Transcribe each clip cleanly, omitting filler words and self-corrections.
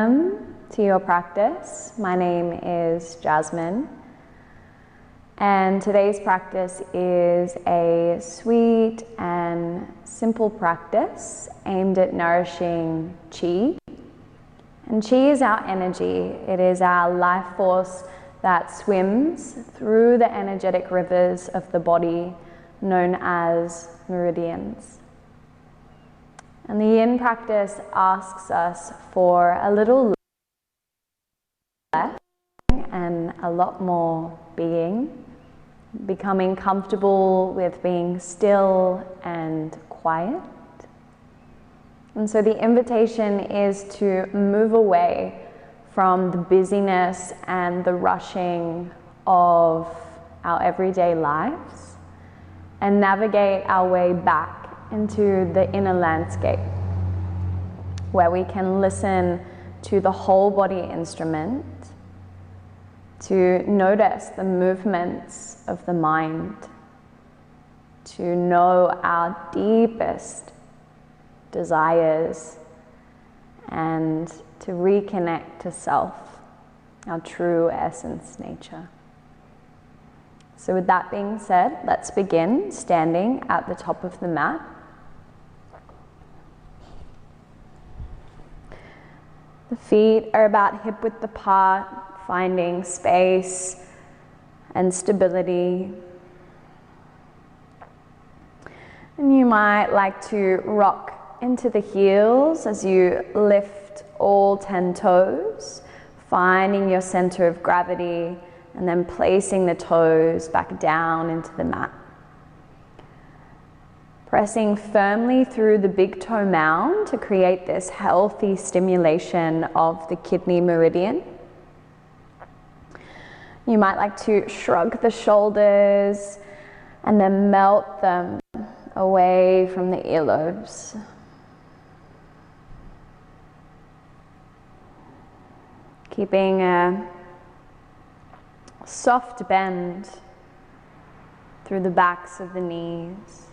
To your practice. My name is Jasmine, and today's practice is a sweet and simple practice aimed at nourishing Qi. And Qi is our energy. It is our life force that swims through the energetic rivers of the body known as meridians. And the Yin practice asks us for a little less and a lot more being, becoming comfortable with being still and quiet. And so the invitation is to move away from the busyness and the rushing of our everyday lives and navigate our way back into the inner landscape, where we can listen to the whole body instrument, to notice the movements of the mind, to know our deepest desires, and to reconnect to self, our true essence nature. So with that being said, let's begin standing at the top of the mat. The feet are about hip width apart, finding space and stability. And you might like to rock into the heels as you lift all 10 toes, finding your center of gravity, and then placing the toes back down into the mat. Pressing firmly through the big toe mound to create this healthy stimulation of the kidney meridian. You might like to shrug the shoulders and then melt them away from the earlobes. Keeping a soft bend through the backs of the knees.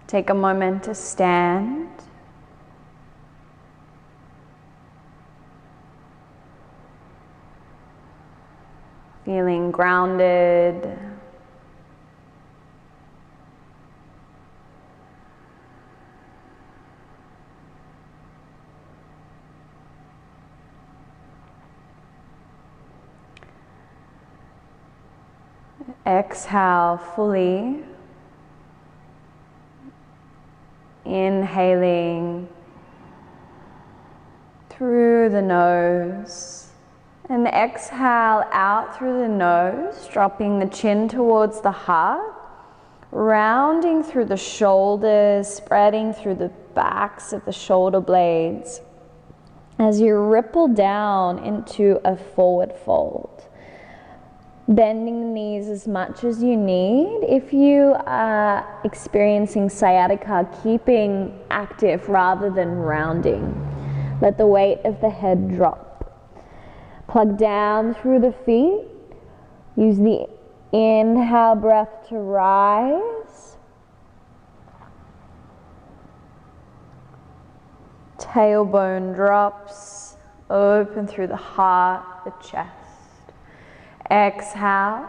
Take a moment to stand. Feeling grounded. Exhale fully. Inhaling through the nose and exhale out through the nose, dropping the chin towards the heart, rounding through the shoulders, spreading through the backs of the shoulder blades as you ripple down into a forward fold. Bending the knees as much as you need. If you are experiencing sciatica, keeping active rather than rounding. Let the weight of the head drop. Plug down through the feet. Use the inhale breath to rise. Tailbone drops, open through the heart, the chest. Exhale,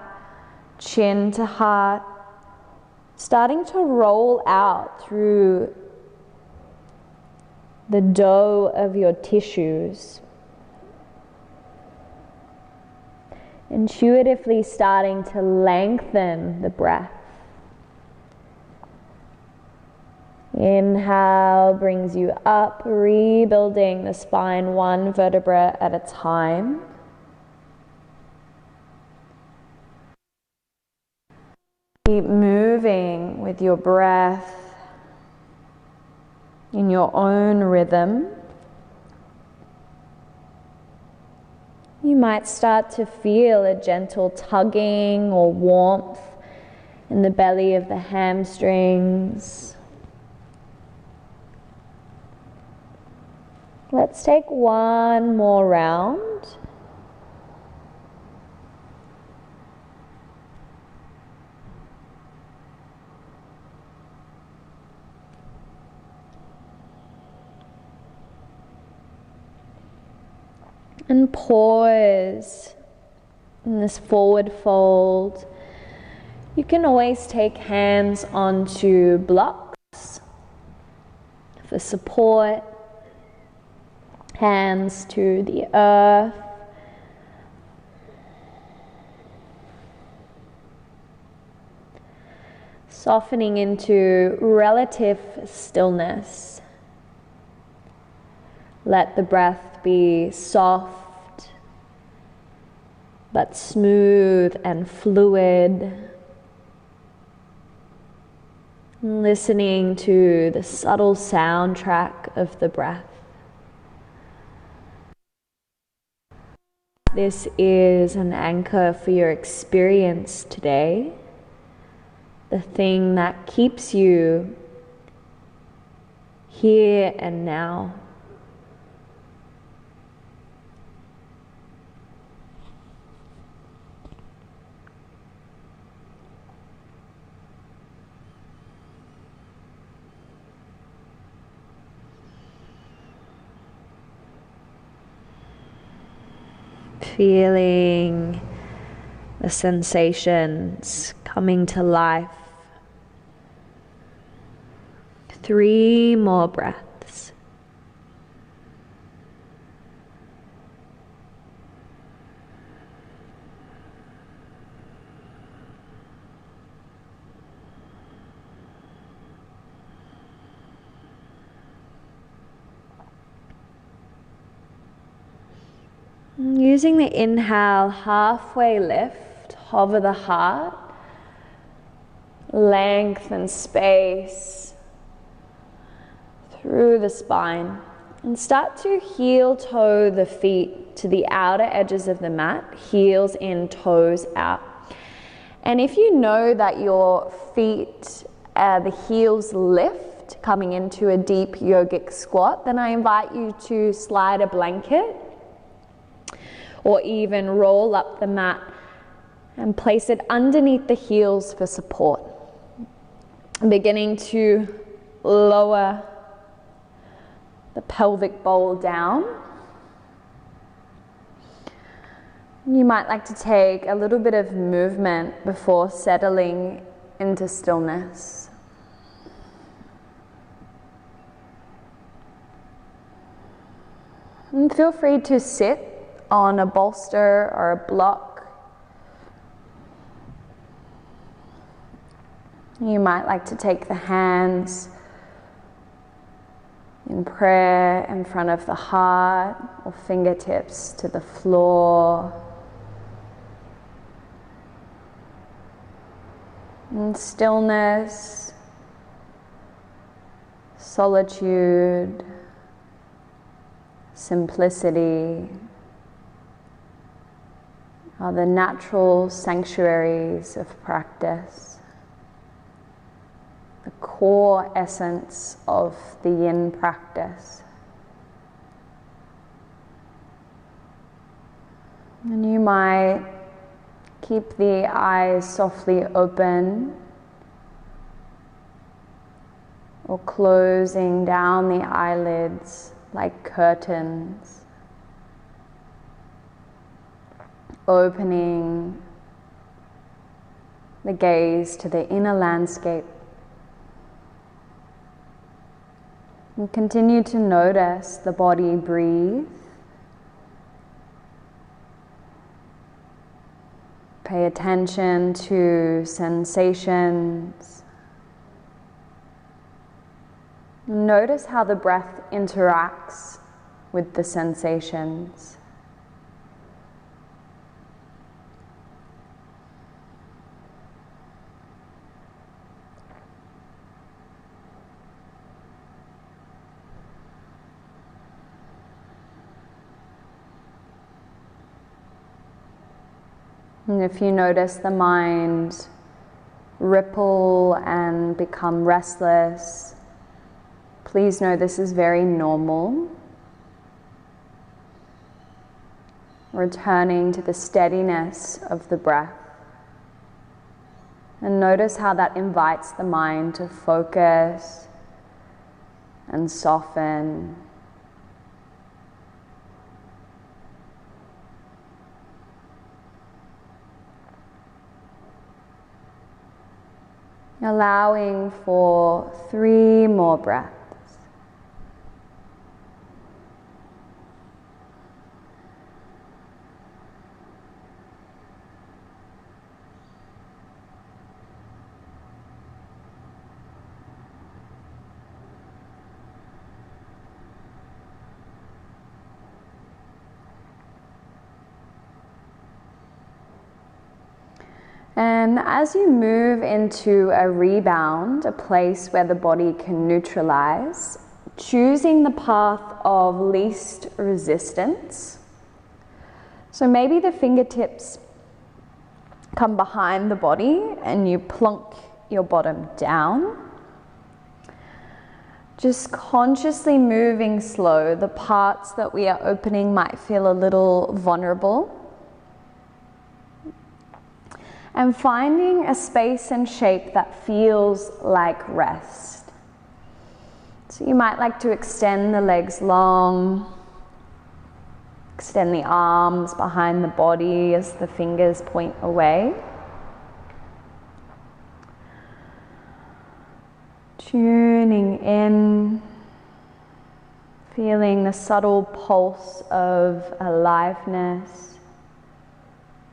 chin to heart, starting to roll out through the dough of your tissues. Intuitively starting to lengthen the breath. Inhale brings you up, rebuilding the spine one vertebra at a time. Keep moving with your breath in your own rhythm. You might start to feel a gentle tugging or warmth in the belly of the hamstrings. Let's take one more round. And pause in this forward fold. You can always take hands onto blocks for support, hands to the earth. Softening into relative stillness. Let the breath be soft, but smooth and fluid. Listening to the subtle soundtrack of the breath. This is an anchor for your experience today. The thing that keeps you here and now. Feeling the sensations coming to life. 3 more breaths. Using the inhale, halfway lift, hover the heart, length and space through the spine, and start to heel toe the feet to the outer edges of the mat, heels in, toes out. And if you know that your feet, the heels lift, coming into a deep yogic squat, then I invite you to slide a blanket or even roll up the mat and place it underneath the heels for support. Beginning to lower the pelvic bowl down. You might like to take a little bit of movement before settling into stillness. And feel free to sit on a bolster or a block. You might like to take the hands in prayer in front of the heart or fingertips to the floor. In stillness, solitude, simplicity are the natural sanctuaries of practice, the core essence of the Yin practice. And you might keep the eyes softly open or closing down the eyelids like curtains. Opening the gaze to the inner landscape. And continue to notice the body breathe. Pay attention to sensations. Notice how the breath interacts with the sensations. And if you notice the mind ripple and become restless, please know this is very normal. Returning to the steadiness of the breath. And notice how that invites the mind to focus and soften. allowing for 3 more breaths. And as you move into a rebound, a place where the body can neutralize, choosing the path of least resistance. So maybe the fingertips come behind the body and you plunk your bottom down. Just consciously moving slow. The parts that we are opening might feel a little vulnerable. And finding a space and shape that feels like rest. So you might like to extend the legs long, extend the arms behind the body as the fingers point away. Tuning in, feeling the subtle pulse of aliveness,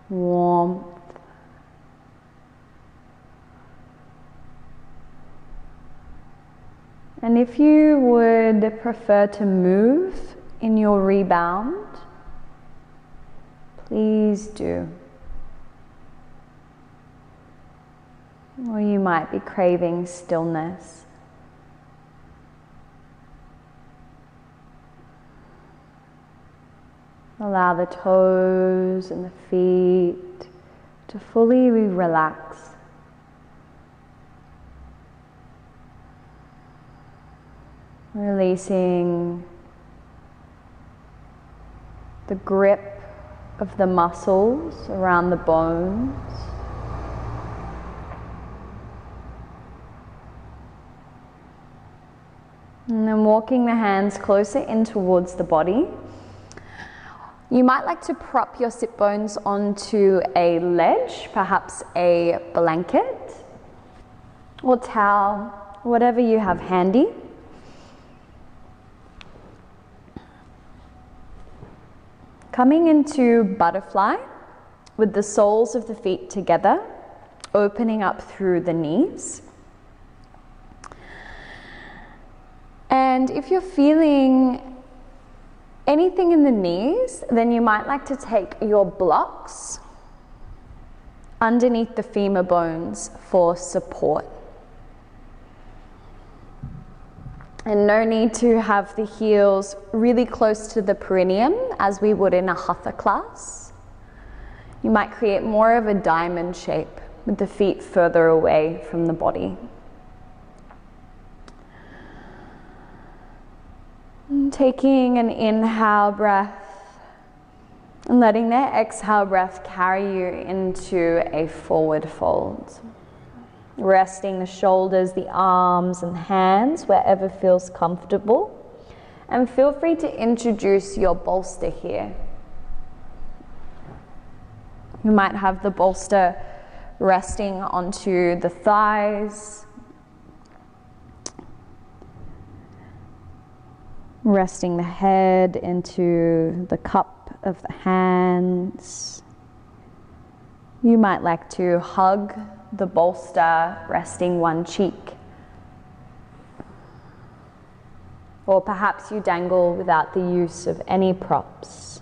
warmth. And if you would prefer to move in your rebound, please do. Or you might be craving stillness. Allow the toes and the feet to fully relax. Releasing the grip of the muscles around the bones. And then walking the hands closer in towards the body. You might like to prop your sit bones onto a ledge, perhaps a blanket or towel, whatever you have handy. Coming into butterfly with the soles of the feet together, opening up through the knees. And if you're feeling anything in the knees, then you might like to take your blocks underneath the femur bones for support. And no need to have the heels really close to the perineum as we would in a hatha class. You might create more of a diamond shape with the feet further away from the body. And taking an inhale breath and letting that exhale breath carry you into a forward fold. Resting the shoulders, the arms and hands wherever feels comfortable. And feel free to introduce your bolster here. You might have the bolster resting onto the thighs, resting the head into the cup of the hands. You might like to hug the bolster, resting one cheek. Or perhaps you dangle without the use of any props.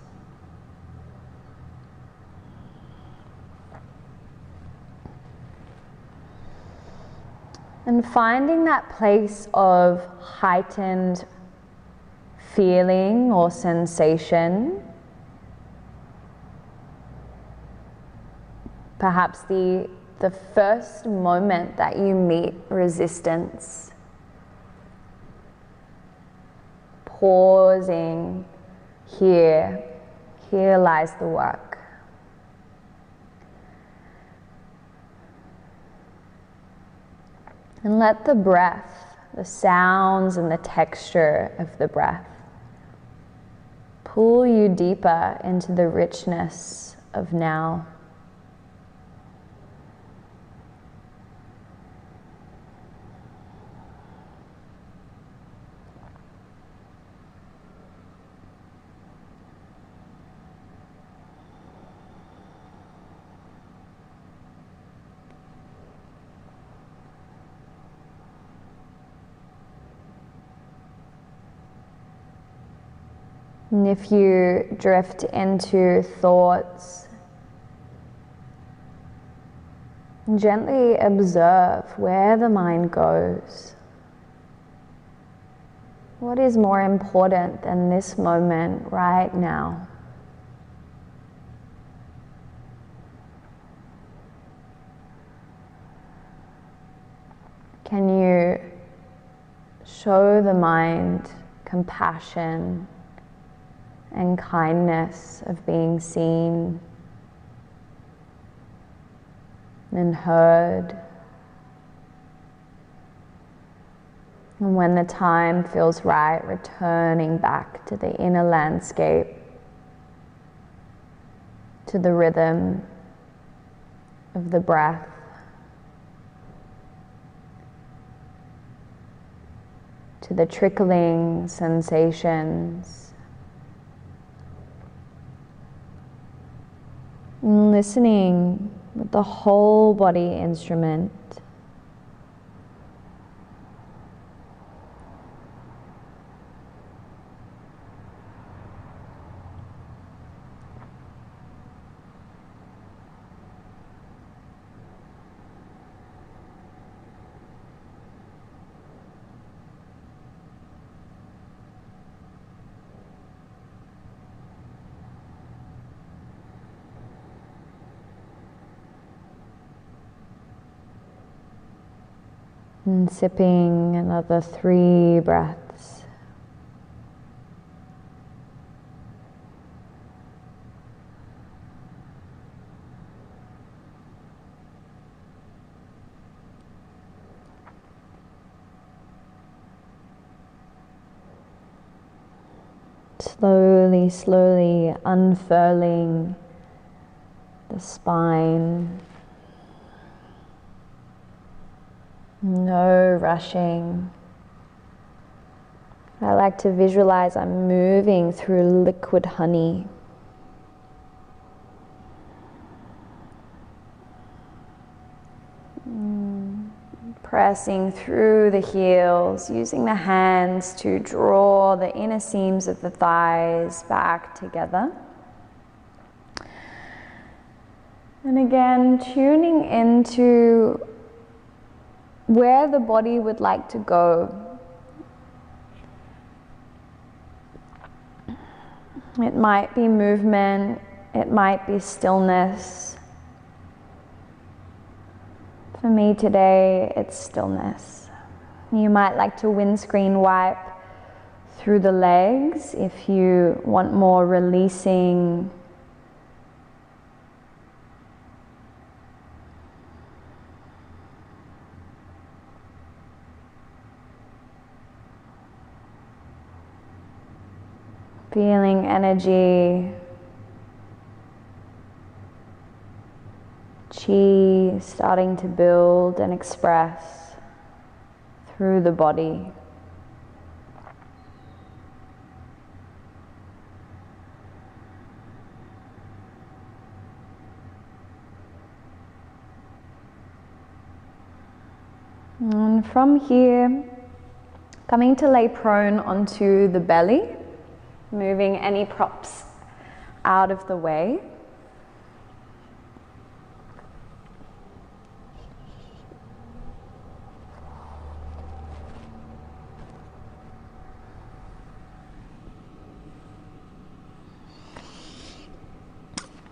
And finding that place of heightened feeling or sensation. Perhaps the first moment that you meet resistance. Pausing here lies the work. And let the breath, the sounds and the texture of the breath pull you deeper into the richness of now. And if you drift into thoughts, gently observe where the mind goes. What is more important than this moment right now? Can you show the mind compassion and kindness of being seen and heard? And when the time feels right, returning back to the inner landscape, to the rhythm of the breath. To the trickling sensations. And listening with the whole body instrument. And sipping another 3 breaths. Slowly, slowly unfurling the spine. No rushing. I like to visualize I'm moving through liquid honey. Pressing through the heels, using the hands to draw the inner seams of the thighs back together. And again, tuning into where the body would like to go. It might be movement, it might be stillness. For me today, it's stillness. You might like to windscreen wipe through the legs if you want more releasing. Feeling energy, chi starting to build and express through the body. And from here, coming to lay prone onto the belly. Moving any props out of the way.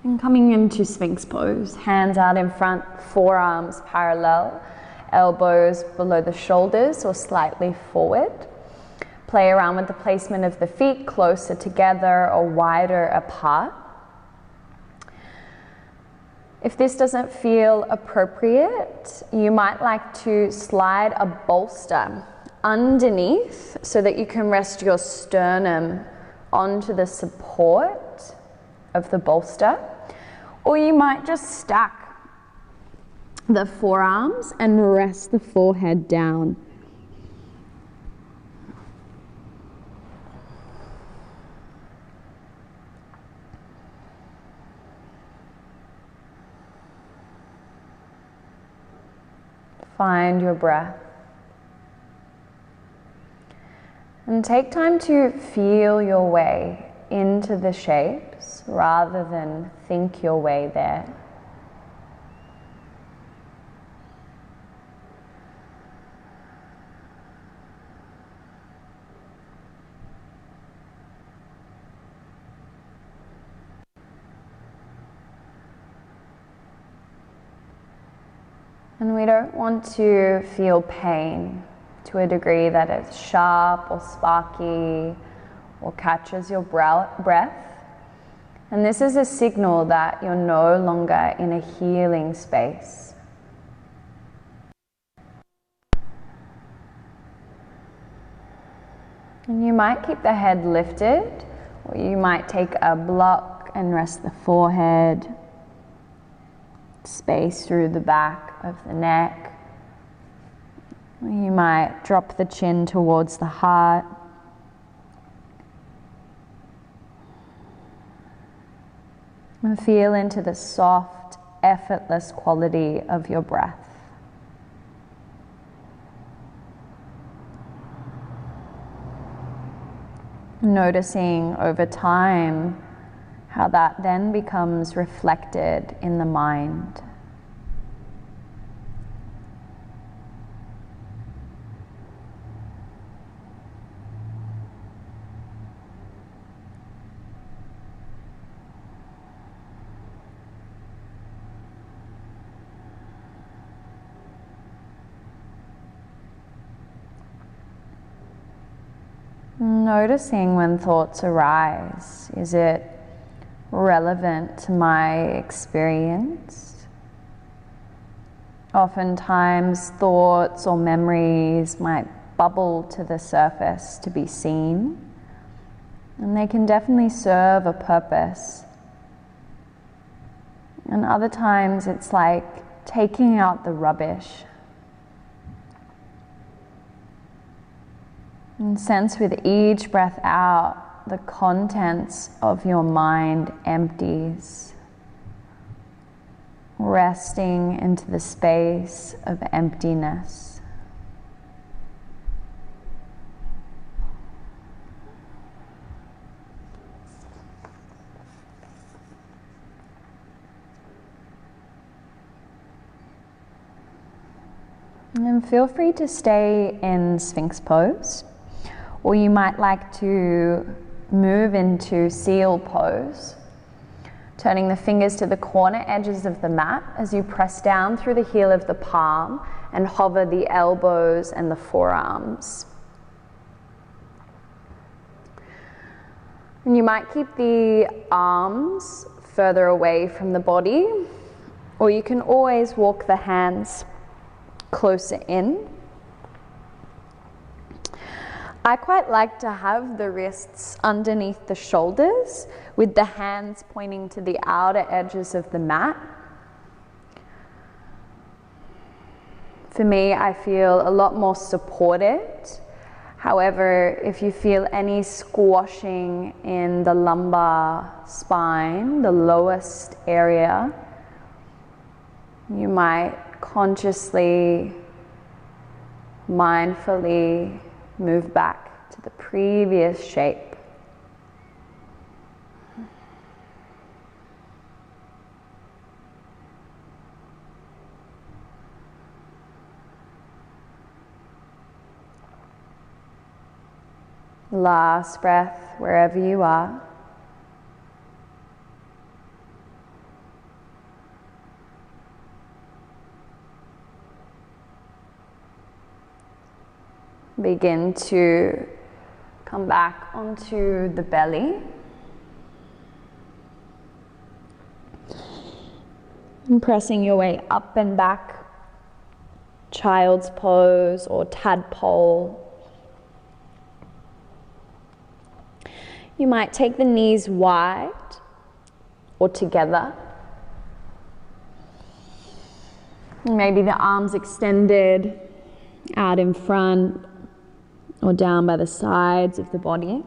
And coming into Sphinx pose, hands out in front, forearms parallel, elbows below the shoulders or slightly forward. Play around with the placement of the feet closer together or wider apart. If this doesn't feel appropriate, you might like to slide a bolster underneath so that you can rest your sternum onto the support of the bolster. Or you might just stack the forearms and rest the forehead down. Find your breath. And take time to feel your way into the shapes rather than think your way there. And we don't want to feel pain to a degree that it's sharp or sparky or catches your breath. And this is a signal that you're no longer in a healing space. And you might keep the head lifted, or you might take a block and rest the forehead, space through the back of the neck. You might drop the chin towards the heart. And feel into the soft, effortless quality of your breath. Noticing over time how that then becomes reflected in the mind. Noticing when thoughts arise. Is it relevant to my experience? Oftentimes thoughts or memories might bubble to the surface to be seen, and they can definitely serve a purpose. And other times it's like taking out the rubbish. And sense with each breath out, the contents of your mind empties, resting into the space of emptiness. And feel free to stay in Sphinx pose. Or you might like to move into seal pose, turning the fingers to the corner edges of the mat as you press down through the heel of the palm and hover the elbows and the forearms. And you might keep the arms further away from the body, or you can always walk the hands closer in. I quite like to have the wrists underneath the shoulders with the hands pointing to the outer edges of the mat. For me, I feel a lot more supported. However, if you feel any squashing in the lumbar spine, the lowest area, you might consciously, mindfully move back to the previous shape. Last breath, wherever you are. Begin to come back onto the belly. And pressing your way up and back, child's pose or tadpole. You might take the knees wide or together. Maybe the arms extended out in front or down by the sides of the body.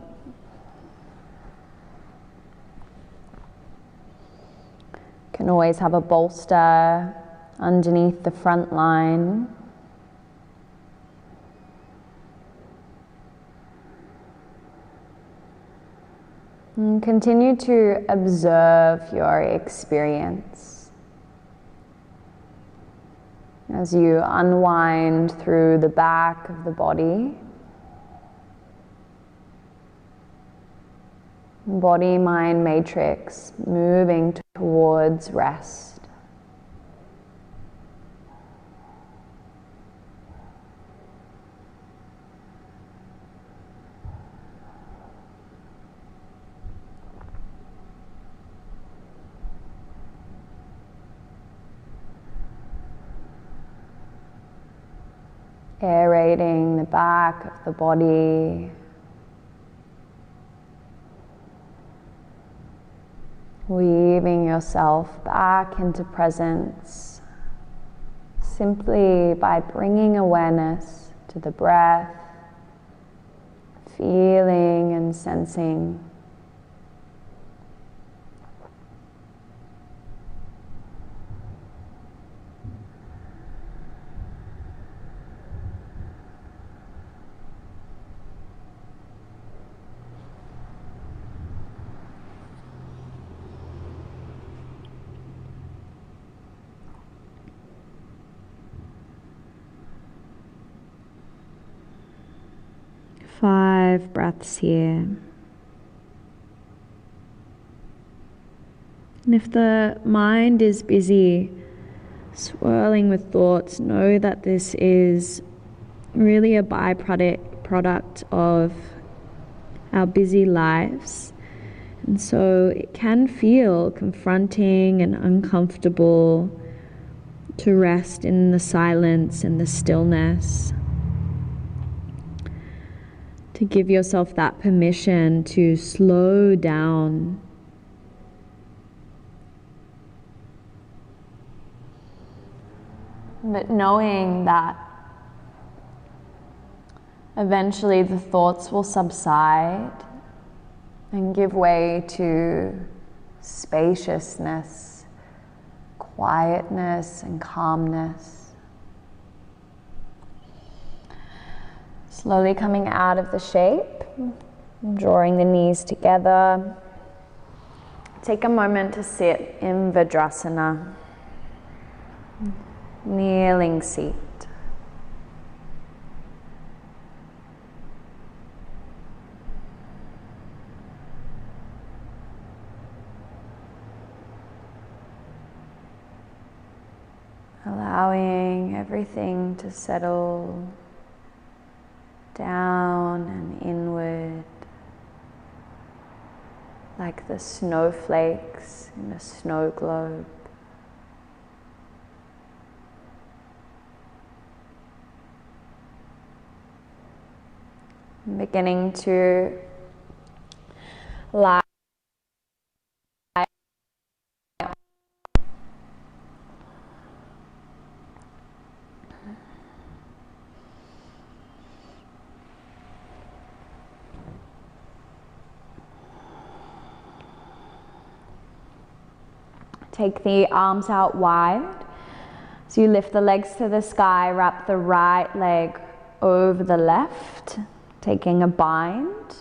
Can always have a bolster underneath the front line. And continue to observe your experience as you unwind through the back of the body. Body-mind matrix moving towards rest. Aerating the back of the body. Weaving yourself back into presence simply by bringing awareness to the breath, feeling and sensing. Five breaths here. And if the mind is busy, swirling with thoughts, know that this is really a byproduct of our busy lives. And so it can feel confronting and uncomfortable to rest in the silence and the stillness. To give yourself that permission to slow down. But knowing that eventually the thoughts will subside and give way to spaciousness, quietness, and calmness. Slowly coming out of the shape, drawing the knees together. Take a moment to sit in Vajrasana, kneeling seat. Allowing everything to settle down and inward, like the snowflakes in a snow globe. Beginning to lie. Take the arms out wide. So you lift the legs to the sky, wrap the right leg over the left, taking a bind.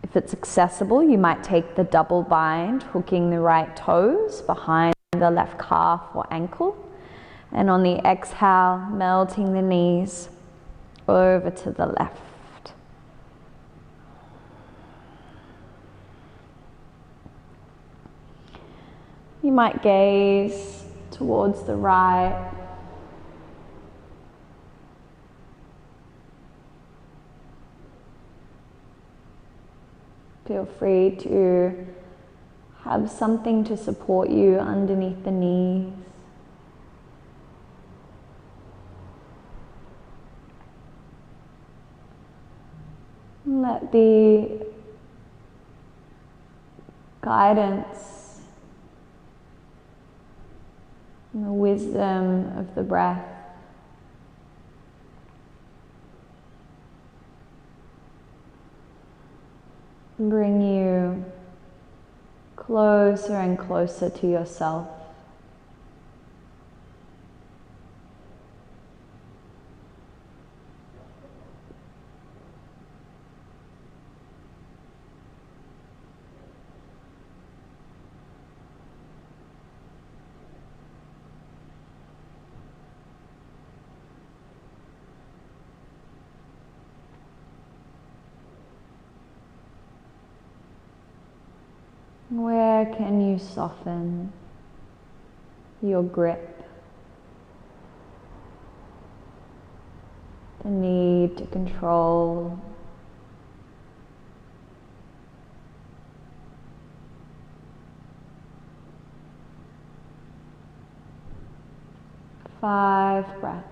If it's accessible, you might take the double bind, hooking the right toes behind the left calf or ankle. And on the exhale, melting the knees over to the left. You might gaze towards the right. Feel free to have something to support you underneath the knees. Let the guidance and the wisdom of the breath bring you closer and closer to yourself. Where can you soften your grip? The need to control. Five breaths.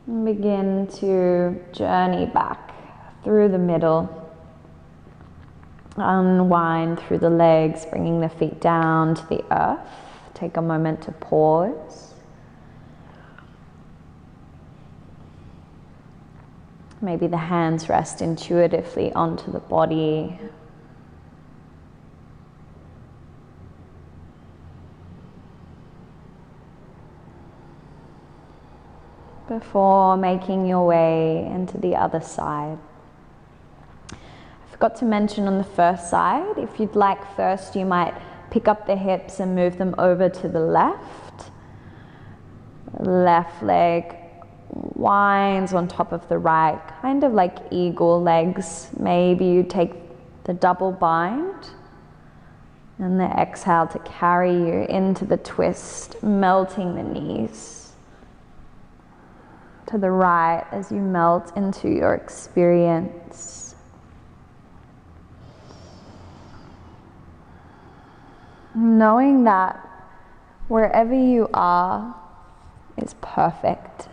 And begin to journey back through the middle. Unwind through the legs, bringing the feet down to the earth. Take a moment to pause. Maybe the hands rest intuitively onto the body. Before making your way into the other side. I forgot to mention on the first side, if you'd like first, you might pick up the hips and move them over to the left. Left leg winds on top of the right, kind of like eagle legs. Maybe you take the double bind and the exhale to carry you into the twist, melting the knees to the right as you melt into your experience. Knowing that wherever you are is perfect.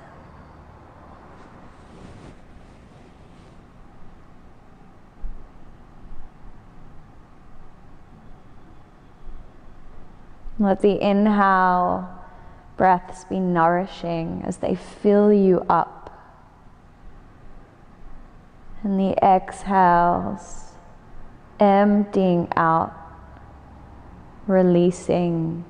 Let the inhale breaths be nourishing as they fill you up. And the exhales emptying out, releasing.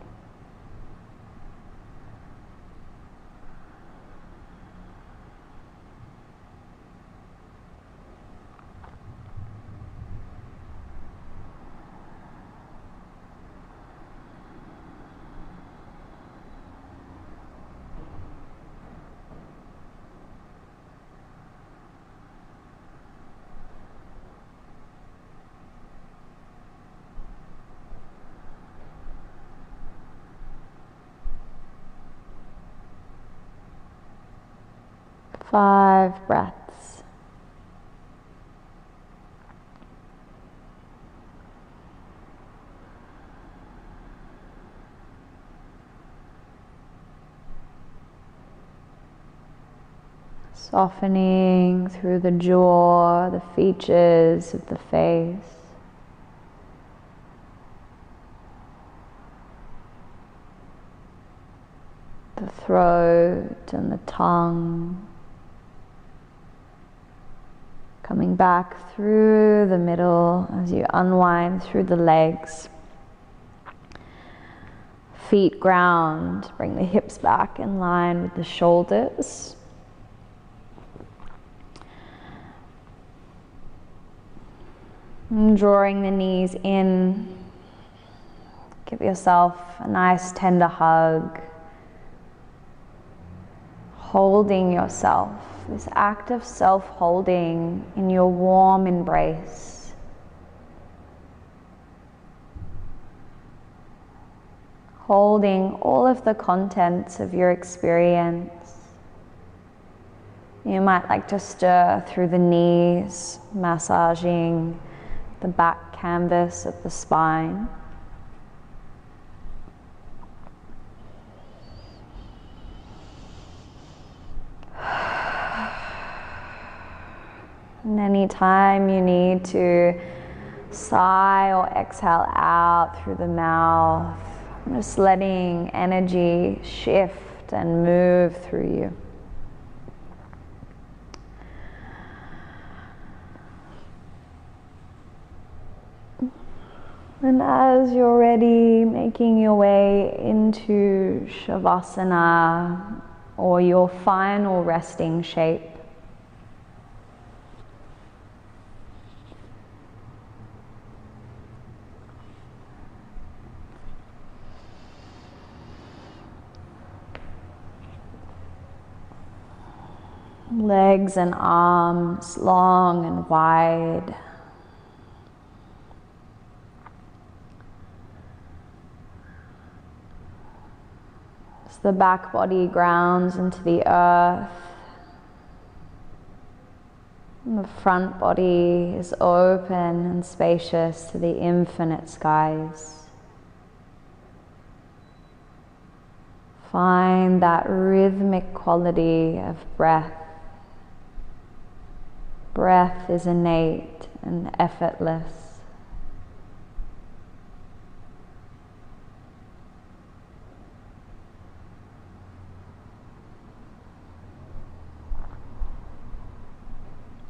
Five breaths. Softening through the jaw, the features of the face. The throat and the tongue. Coming back through the middle as you unwind through the legs. Feet ground, bring the hips back in line with the shoulders. And drawing the knees in, give yourself a nice tender hug. Holding yourself, this act of self-holding in your warm embrace. Holding all of the contents of your experience. You might like to stir through the knees, massaging the back canvas of the spine. And anytime you need to sigh or exhale out through the mouth, just letting energy shift and move through you. And as you're ready, making your way into Shavasana or your final resting shape. Legs and arms long and wide. As the back body grounds into the earth, and the front body is open and spacious to the infinite skies. Find that rhythmic quality of breath. Breath is innate and effortless.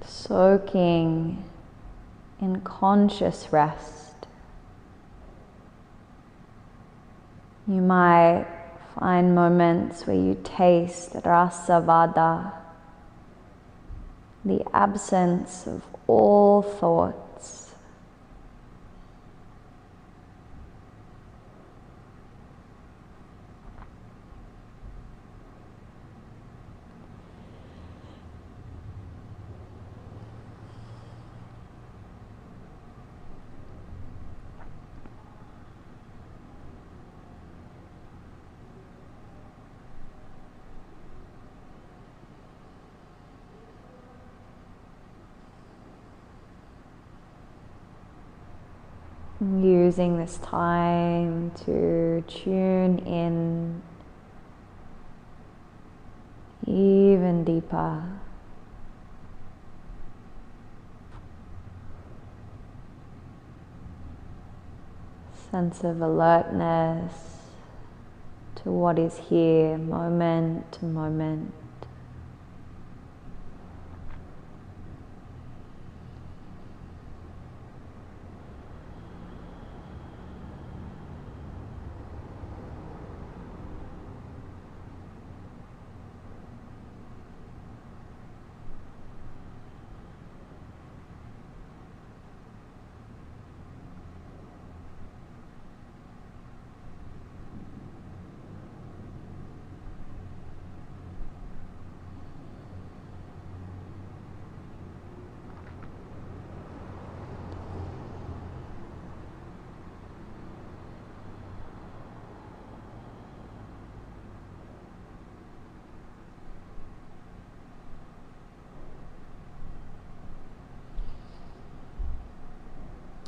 Soaking in conscious rest. You might find moments where you taste rasavada, the absence of all thoughts. Using this time to tune in even deeper. Sense of alertness to what is here, moment to moment.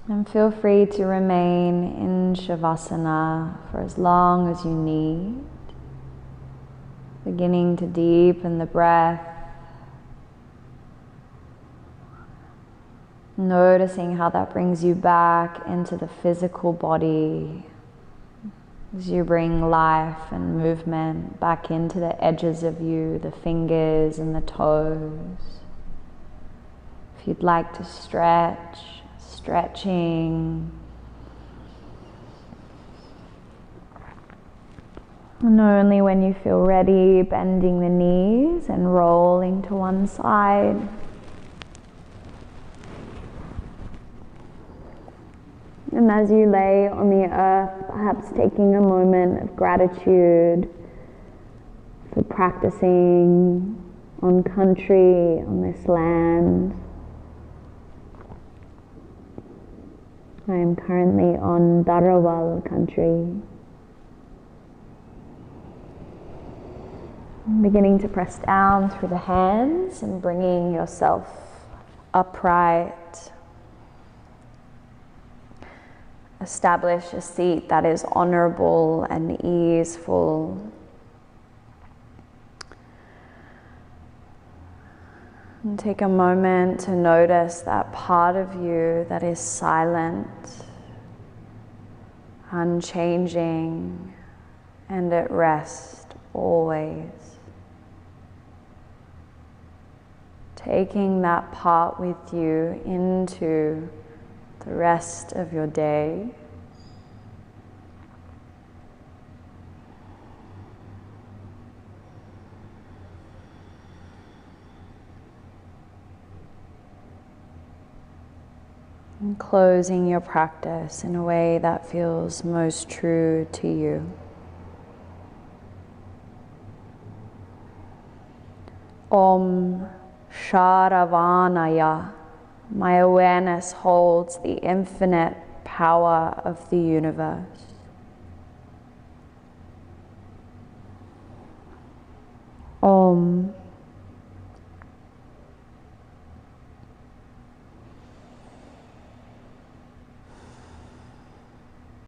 And feel free to remain in Shavasana for as long as you need. Beginning to deepen the breath. Noticing how that brings you back into the physical body. As you bring life and movement back into the edges of you, the fingers and the toes. If you'd like to stretch, stretching. And only when you feel ready, bending the knees and rolling to one side. And as you lay on the earth, perhaps taking a moment of gratitude for practicing on country, on this land. I am currently on Dharawal country. Beginning to press down through the hands and bringing yourself upright. Establish a seat that is honorable and easeful. And take a moment to notice that part of you that is silent, unchanging, and at rest always. Taking that part with you into the rest of your day. And closing your practice in a way that feels most true to you. Om Sharavanaya. My awareness holds the infinite power of the universe. Om